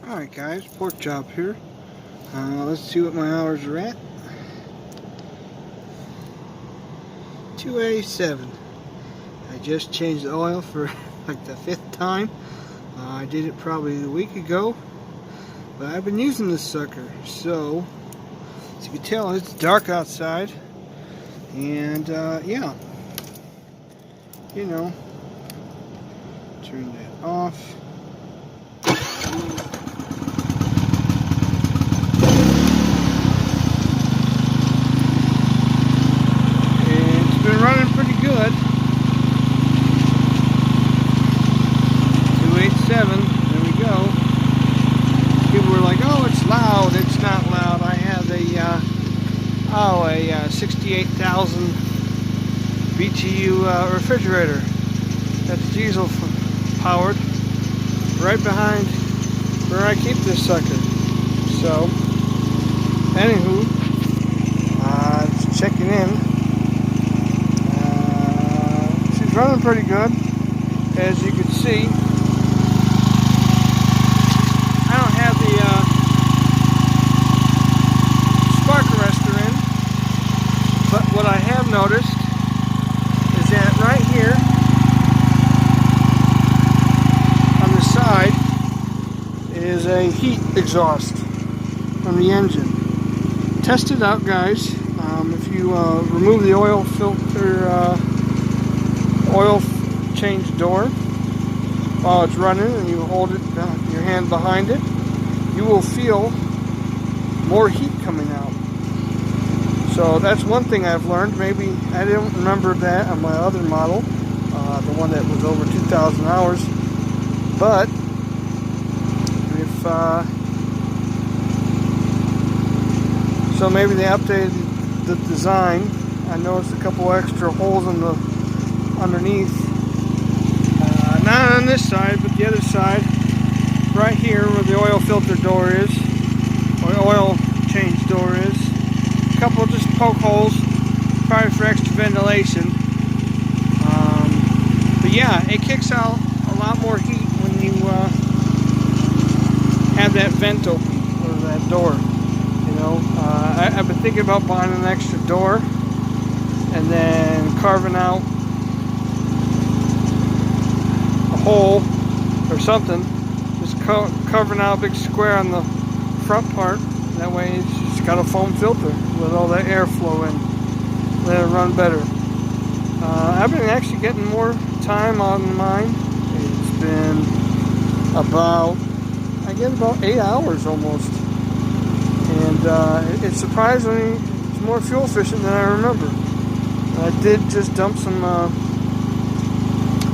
Alright guys, pork chop here. Let's see what my hours are at. 2:87. I just changed the oil for like the 5th time. I did it probably a week ago, but I've been using this sucker. So, as you can tell, it's dark outside, and yeah, you know, turn that off. Running pretty good. 287, there we go. People were like, oh, it's loud. It's not loud. I have a 68,000 BTU refrigerator that's diesel powered right behind where I keep this sucker. So, anywho, just checking in. Running pretty good, as you can see. I don't have the spark arrestor in, but what I have noticed is that right here on the side is a heat exhaust from the engine. Test it out, guys. If you remove the oil filter oil change door while it's running and you hold it your hand behind it, you will feel more heat coming out. So that's one thing I've learned. Maybe I didn't remember that on my other model, the one that was over 2,000 hours. But if so, maybe they updated the design. I noticed a couple extra holes in the underneath, not on this side, but the other side, right here where the oil filter door is, or oil change door is. A couple just poke holes, probably for extra ventilation. But yeah, it kicks out a lot more heat when you have that vent open, or that door. You know, I've been thinking about buying an extra door and then carving out hole or something, just covering out a big square on the front part. That way it's just got a foam filter with all that airflow in. Let it run better. I've been actually getting more time on mine. It's been about, I get about 8 hours almost, and it's surprisingly, it's more fuel efficient than I remember. I did just dump some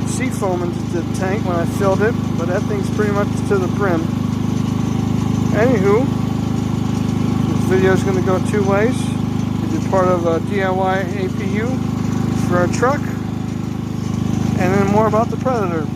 sea foam into the tank when I filled it, but that thing's pretty much to the brim. Anywho, this video is going to go 2 ways. Either part of a DIY APU for our truck, and then more about the Predator.